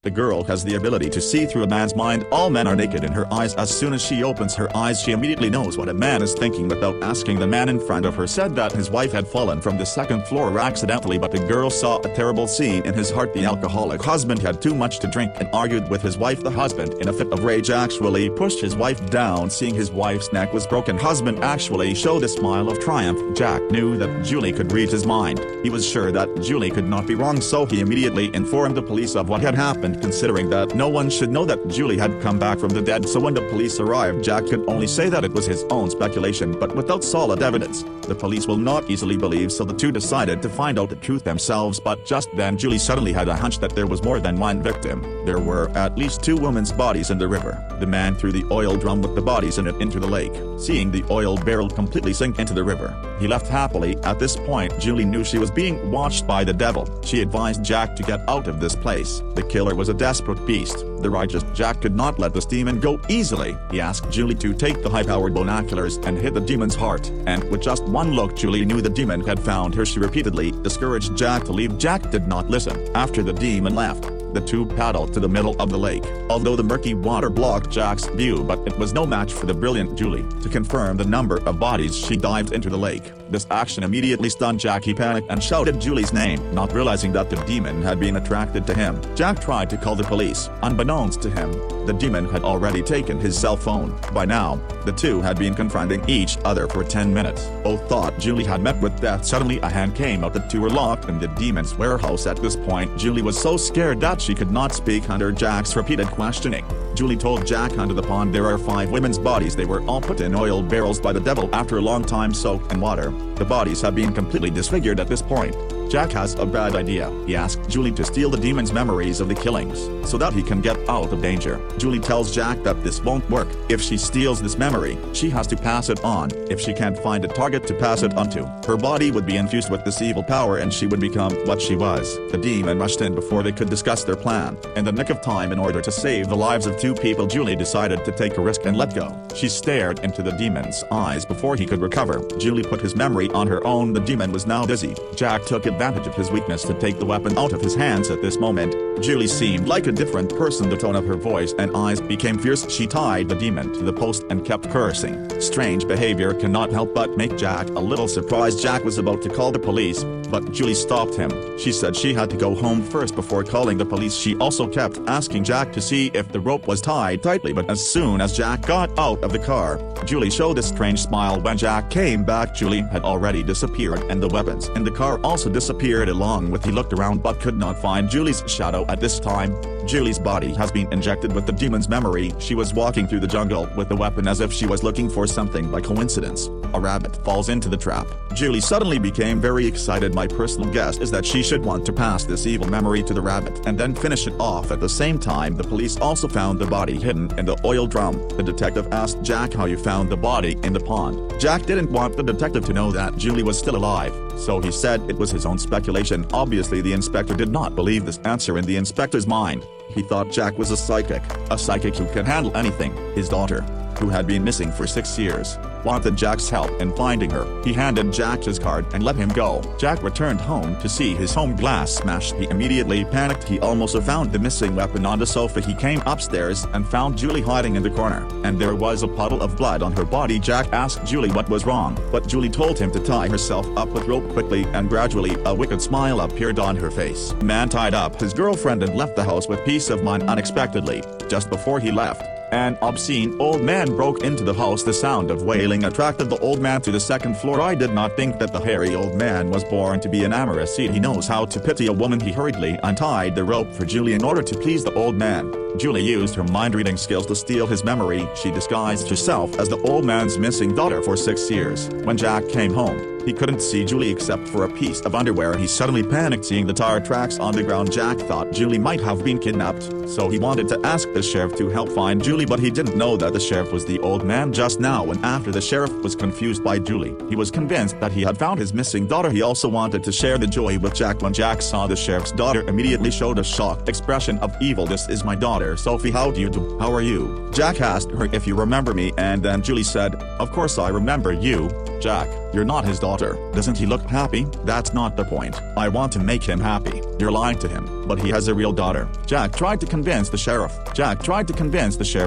The girl has the ability to see through a man's mind. All men are naked in her eyes. As soon as she opens her eyes, she immediately knows what a man is thinking without asking. The man in front of her said that his wife had fallen from the second floor accidentally, but the girl saw a terrible scene in his heart. The alcoholic husband had too much to drink and argued with his wife. The husband, in a fit of rage, actually pushed his wife down. Seeing his wife's neck was broken, husband actually showed a smile of triumph. Jack knew that Julie could read his mind. He was sure that Julie could not be wrong, so he immediately informed the police of what had happened, considering that no one should know that Julie had come back from the dead. So when the police arrived, Jack could only say that it was his own speculation, but without solid evidence. The police will not easily believe, so the two decided to find out the truth themselves. But just then Julie suddenly had a hunch that there was more than one victim. There were at least two women's bodies in the river. The man threw the oil drum with the bodies in it into the lake. Seeing the oil barrel completely sink into the river, he left happily. At this point, Julie knew she was being watched by the devil. She advised Jack to get out of this place. The killer was a desperate beast. The righteous Jack could not let this demon go easily. He asked Julie to take the high-powered binoculars and hit the demon's heart, and with just one look Julie knew the demon had found her. She repeatedly discouraged Jack to leave. Jack did not listen. After the demon left, the two paddled to the middle of the lake. Although the murky water blocked Jack's view, but it was no match for the brilliant Julie. To confirm the number of bodies, she dived into the lake. This action immediately stunned Jack. He panicked and shouted Julie's name, not realizing that the demon had been attracted to him. Jack tried to call the police. Unbeknownst to him, the demon had already taken his cell phone. By now, the two had been confronting each other for 10 minutes. Both thought Julie had met with death. Suddenly a hand came out. The two were locked in the demon's warehouse. At this point, Julie was so scared that she could not speak under Jack's repeated questioning. Julie told Jack, under the pond there are 5 women's bodies. They were all put in oil barrels by the devil after a long time soaked in water. The bodies have been completely disfigured at this point. Jack has a bad idea. He asked Julie to steal the demon's memories of the killings, so that he can get out of danger. Julie tells Jack that this won't work. If she steals this memory, she has to pass it on. If she can't find a target to pass it onto, her body would be infused with this evil power and she would become what she was. The demon rushed in before they could discuss their plan. In the nick of time, in order to save the lives of 2 people, Julie decided to take a risk and let go. She stared into the demon's eyes before he could recover. Julie put his memory on her own. The demon was now dizzy. Jack took advantage of his weakness to take the weapon out of his hands. At this moment, Julie seemed like a different person. The tone of her voice and eyes became fierce. She tied the demon to the post and kept cursing. Strange behavior cannot help but make Jack a little surprised. Jack was about to call the police, but Julie stopped him. She said she had to go home first before calling the police. She also kept asking Jack to see if the rope was tied tightly, but as soon as Jack got out of the car, Julie showed a strange smile. When Jack came back, Julie had already disappeared, and the weapons in the car also disappeared along with. He looked around but could not find Julie's shadow. At this time, Julie's body has been injected with the demon's memory. She was walking through the jungle with the weapon as if she was looking for something. By coincidence, a rabbit falls into the trap. Julie suddenly became very excited. My personal guess is that she should want to pass this evil memory to the rabbit and then finish it off. At the same time, the police also found the body hidden in the oil drum. The detective asked Jack how you found the body in the pond. Jack didn't want the detective to know that Julie was still alive, so he said it was his own speculation. Obviously, the inspector did not believe this answer. In the inspector's mind, he thought Jack was a psychic who can handle anything. His daughter, who had been missing for 6 years, wanted Jack's help in finding her. He handed Jack his card and let him go. Jack returned home to see his home glass smashed. He immediately panicked. He almost found the missing weapon on the sofa. He came upstairs and found Julie hiding in the corner, and there was a puddle of blood on her body. Jack asked Julie what was wrong, but Julie told him to tie herself up with rope quickly, and gradually a wicked smile appeared on her face. The man tied up his girlfriend and left the house with peace of mind. Unexpectedly, just before he left, an obscene old man broke into the house. The sound of wailing attracted the old man to the second floor. I did not think that the hairy old man was born to be an amorous seed. He knows how to pity a woman. He hurriedly untied the rope for Julie in order to please the old man. Julie used her mind-reading skills to steal his memory. She disguised herself as the old man's missing daughter for 6 years. When Jack came home, he couldn't see Julie except for a piece of underwear. He suddenly panicked seeing the tire tracks on the ground. Jack thought Julie might have been kidnapped, so he wanted to ask the sheriff to help find Julie, but he didn't know that the sheriff was the old man just now. And after the sheriff was confused by Julie, he was convinced that he had found his missing daughter. He also wanted to share the joy with Jack. When Jack saw the sheriff's daughter, immediately showed a shocked expression of evil. "This is my daughter, Sophie. How do you do? How are you?" Jack asked her if you remember me, and then Julie said, "Of course I remember you, Jack. You're not his daughter." daughter. Doesn't he look happy? That's not the point. I want to make him happy. You're lying to him, but he has a real daughter. Jack tried to convince the sheriff.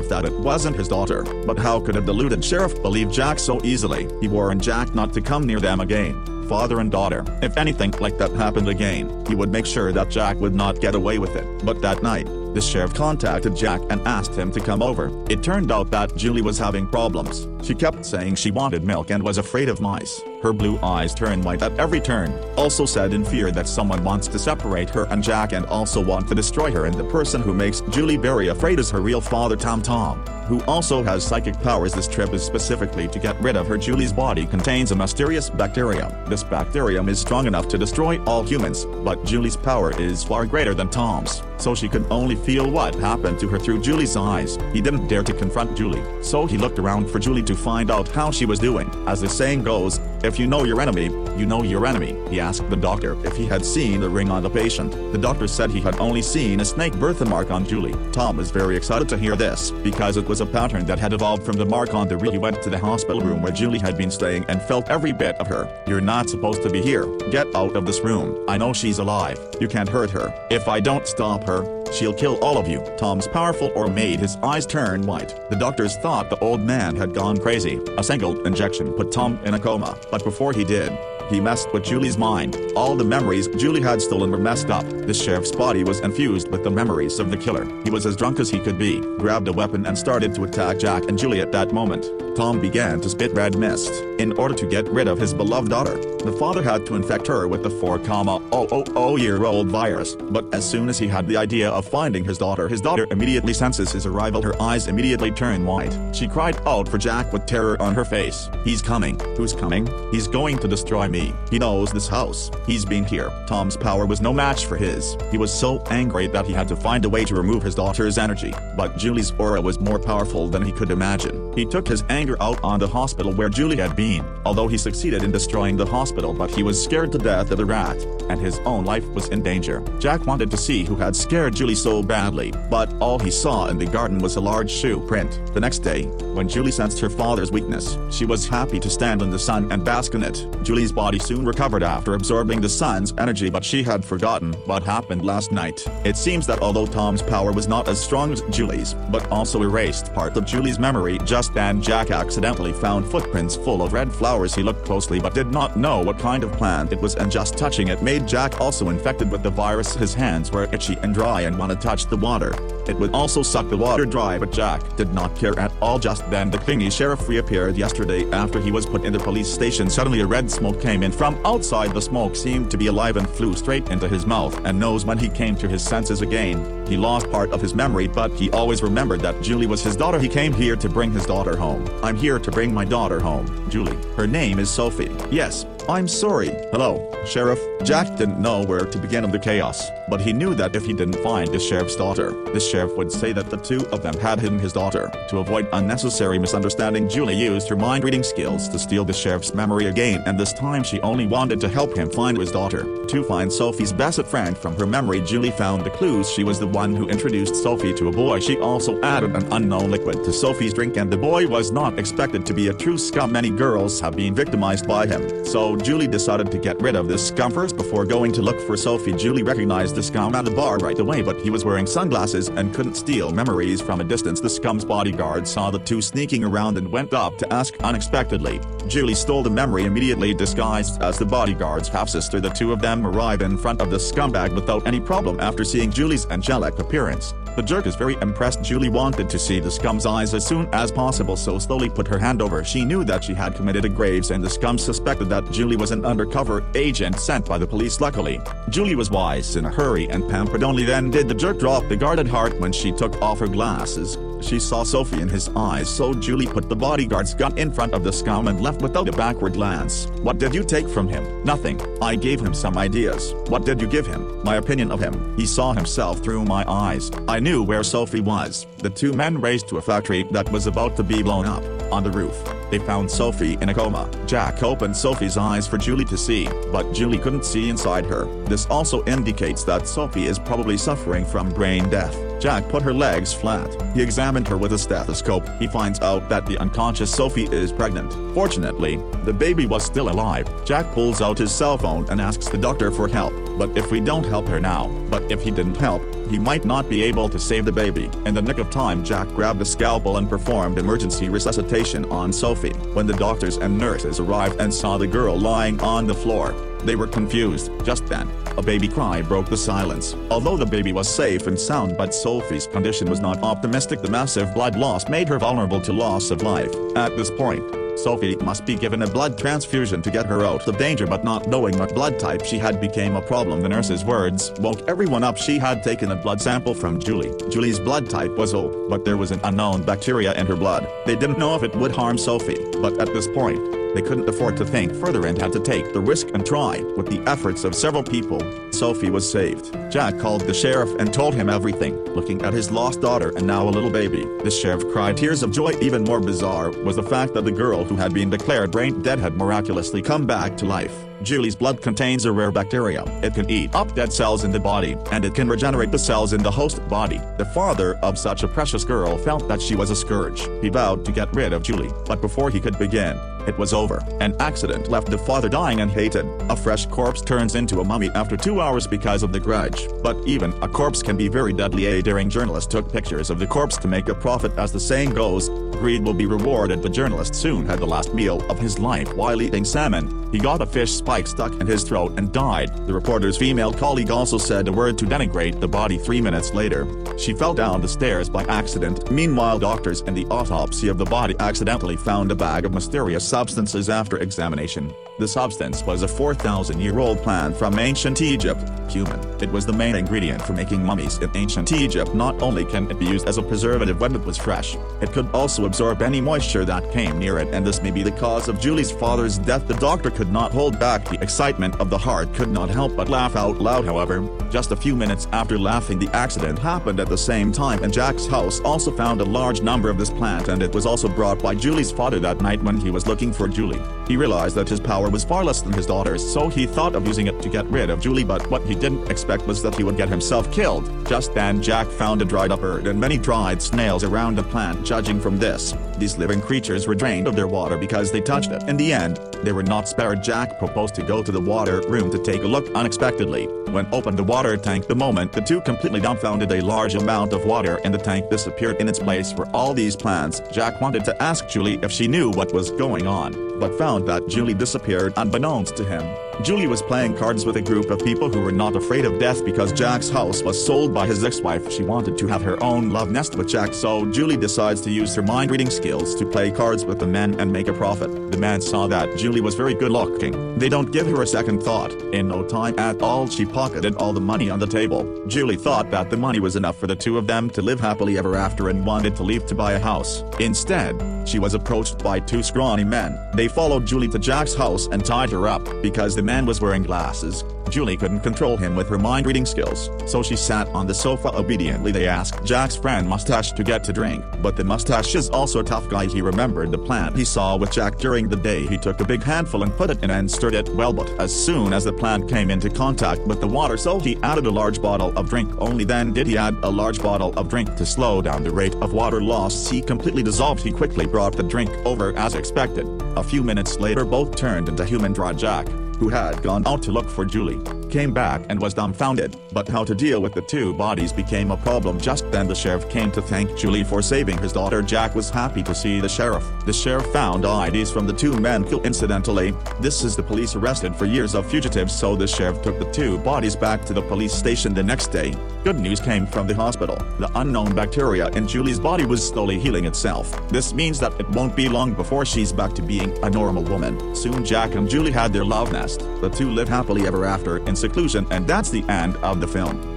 That it wasn't his daughter. But how could a deluded sheriff believe Jack so easily? He warned Jack not to come near them again. Father and daughter. If anything like that happened again, he would make sure that Jack would not get away with it. But that night, the sheriff contacted Jack and asked him to come over. It turned out that Julie was having problems. She kept saying she wanted milk and was afraid of mice. Her blue eyes turned white at every turn. Also said in fear that someone wants to separate her and Jack and also want to destroy her, and the person who makes Julie very afraid is her real father Tom, who also has psychic powers. This trip is specifically to get rid of her. Julie's body contains a mysterious bacterium. This bacterium is strong enough to destroy all humans, but Julie's power is far greater than Tom's, so she could only feel what happened to her through Julie's eyes. He didn't dare to confront Julie, so he looked around for Julie to find out how she was doing. As the saying goes, if you know your enemy, you know your enemy. He asked the doctor if he had seen the ring on the patient. The doctor said he had only seen a snake birthmark on Julie. Tom was very excited to hear this, because it was a pattern that had evolved from the mark on the ring. He went to the hospital room where Julie had been staying and felt every bit of her. You're not supposed to be here. Get out of this room. I know she's alive. You can't hurt her. If I don't stop her, she'll kill all of you. Tom's powerful aura made his eyes turn white. The doctors thought the old man had gone crazy. A single injection put Tom in a coma. But before he did, he messed with Julie's mind. All the memories Julie had stolen were messed up. The sheriff's body was infused with the memories of the killer. He was as drunk as he could be, grabbed a weapon and started to attack Jack and Julie. At that moment, Tom began to spit red mist. In order to get rid of his beloved daughter, the father had to infect her with the 4,000-year-old virus. But as soon as he had the idea of finding his daughter immediately senses his arrival. Her eyes immediately turn white. She cried out for Jack with terror on her face. He's coming. Who's coming? He's going to destroy me. He knows this house. He's been here. Tom's power was no match for his. He was so angry that he had to find a way to remove his daughter's energy. But Julie's aura was more powerful than he could imagine. He took his anger out on the hospital where Julie had been. Although he succeeded in destroying the hospital, but he was scared to death of the rat, and his own life was in danger. Jack wanted to see who had scared Julie so badly, but all he saw in the garden was a large shoe print. The next day, when Julie sensed her father's weakness, she was happy to stand in the sun and bask in it. Julie's body soon recovered after absorbing the sun's energy, but she had forgotten what happened last night. It seems that although Tom's power was not as strong as Julie's, but also erased part of Julie's memory, just then Jack accidentally found footprints full of red flowers. He looked closely but did not know what kind of plant it was, and just touching it made Jack also infected with the virus. His hands were itchy and dry and wanted to touch the water. It would also suck the water dry, but Jack did not care at all. Just then the clingy sheriff reappeared. Yesterday, after he was put in the police station, suddenly a red smoke came in from outside. The smoke seemed to be alive and flew straight into his mouth and nose. When he came to his senses again, he lost part of his memory, but he always remembered that Julie was his daughter. He came here to bring his daughter home. I'm here to bring my daughter home. Julie. Her name is Sophie. Yes. I'm sorry. Hello, Sheriff. Jack didn't know where to begin of the chaos, but he knew that if he didn't find the sheriff's daughter, the sheriff would say that the two of them had hidden his daughter. To avoid unnecessary misunderstanding, Julie used her mind-reading skills to steal the sheriff's memory again, and this time she only wanted to help him find his daughter. To find Sophie's best friend from her memory, Julie found the clues. She was the one who introduced Sophie to a boy. She also added an unknown liquid to Sophie's drink, and the boy was not expected to be a true scum. Many girls have been victimized by him, so Julie decided to get rid of this scum first before going to look for Sophie. Julie recognized the scum at the bar right away, but he was wearing sunglasses and couldn't steal memories from a distance. The scum's bodyguard saw the two sneaking around and went up to ask unexpectedly. Julie stole the memory immediately disguised as the bodyguard's half-sister. The two of them arrived in front of the scumbag without any problem after seeing Julie's angelic appearance. The jerk is very impressed. Julie wanted to see the scum's eyes as soon as possible, so slowly put her hand over. She knew that she had committed a grave sin, and the scum suspected that Julie was an undercover agent sent by the police. Luckily, Julie was wise in a hurry and pampered. Only then did the jerk drop the guarded heart. When she took off her glasses, she saw Sophie in his eyes, so Julie put the bodyguard's gun in front of the scum and left without a backward glance. What did you take from him? Nothing. I gave him some ideas. What did you give him? My opinion of him. He saw himself through my eyes. I knew where Sophie was. The two men raced to a factory that was about to be blown up. On the roof, they found Sophie in a coma. Jack opened Sophie's eyes for Julie to see, but Julie couldn't see inside her. This also indicates that Sophie is probably suffering from brain death. Jack put her legs flat. He examined her with a stethoscope. He finds out that the unconscious Sophie is pregnant. Fortunately, the baby was still alive. Jack pulls out his cell phone and asks the doctor for help. But if we don't help her now, but if he didn't help, he might not be able to save the baby. In the nick of time, Jack grabbed a scalpel and performed emergency resuscitation on Sophie. When the doctors and nurses arrived and saw the girl lying on the floor, they were confused. Just then, a baby cry broke the silence. Although the baby was safe and sound, but Sophie's condition was not optimistic. The massive blood loss made her vulnerable to loss of life. At this point, Sophie must be given a blood transfusion to get her out of danger, but not knowing what blood type she had became a problem. The nurse's words woke everyone up. She had taken a blood sample from Julie. Julie's blood type was O, but there was an unknown bacteria in her blood. They didn't know if it would harm Sophie, but at this point, they couldn't afford to think further and had to take the risk and try. With the efforts of several people, Sophie was saved. Jack called the sheriff and told him everything, looking at his lost daughter and now a little baby. The sheriff cried tears of joy. Even more bizarre was the fact that the girl who had been declared brain dead had miraculously come back to life. Julie's blood contains a rare bacteria. It can eat up dead cells in the body, and it can regenerate the cells in the host body. The father of such a precious girl felt that she was a scourge. He vowed to get rid of Julie, but before he could begin, it was over. An accident left the father dying and hated. A fresh corpse turns into a mummy after 2 hours because of the grudge. But even a corpse can be very deadly. A daring journalist took pictures of the corpse to make a profit. As the saying goes, greed will be rewarded. The journalist soon had the last meal of his life. While eating salmon, he got a fish spike stuck in his throat and died. The reporter's female colleague also said a word to denigrate the body. 3 minutes later, she fell down the stairs by accident. Meanwhile, doctors in the autopsy of the body accidentally found a bag of mysterious substances after examination. The substance was a 4,000-year-old plant from ancient Egypt, cumin. It was the main ingredient for making mummies in ancient Egypt. Not only can it be used as a preservative when it was fresh, it could also absorb any moisture that came near it, and this may be the cause of Julie's father's death. The doctor could not hold back the excitement of the heart, could not help but laugh out loud. However, just a few minutes after laughing, the accident happened at the same time, and Jack's house also found a large number of this plant, and it was also brought by Julie's father that night when he was looking for Julie. He realized that his power was far less than his daughter's, so he thought of using it to get rid of Julie, but what he didn't expect was that he would get himself killed. Just then, Jack found a dried up bird and many dried snails around the plant. Judging from this, these living creatures were drained of their water because they touched it. In the end, they were not spared. Jack proposed to go to the water room to take a look. Unexpectedly, when opened the water tank, the moment the two completely dumbfounded, a large amount of water in the tank disappeared in its place for all these plants. Jack wanted to ask Julie if she knew what was going on, but found that Julie disappeared unbeknownst to him. Julie was playing cards with a group of people who were not afraid of death because Jack's house was sold by his ex-wife. She wanted to have her own love nest with Jack, so Julie decides to use her mind-reading skills to play cards with the men and make a profit. The man saw that Julie was very good-looking. They don't give her a second thought. In no time at all, she pocketed all the money on the table. Julie thought that the money was enough for the two of them to live happily ever after and wanted to leave to buy a house. Instead, she was approached by two scrawny men. They followed Julie to Jack's house and tied her up. Because the man was wearing glasses, Julie couldn't control him with her mind-reading skills, so she sat on the sofa obediently. They asked Jack's friend Mustache to get to drink, but the Mustache is also a tough guy. He remembered the plant he saw with Jack during the day. He took a big handful and put it in and stirred it well, but as soon as the plant came into contact with the water, so he added a large bottle of drink. Only then did he add a large bottle of drink to slow down the rate of water loss. He completely dissolved. He quickly brought the drink over as expected. A few minutes later, both turned into human. Dry Jack, who had gone out to look for Julie, came back and was dumbfounded, but how to deal with the two bodies became a problem. Just then the sheriff came to thank Julie for saving his daughter. Jack was happy to see the sheriff. The sheriff found IDs from the two men killed. Incidentally, this is the police arrested for years of fugitives, so the sheriff took the two bodies back to the police station the next day. Good news came from the hospital. The unknown bacteria in Julie's body was slowly healing itself. This means that it won't be long before she's back to being a normal woman. Soon Jack and Julie had their love nest. The two lived happily ever after in seclusion, and that's the end of the film.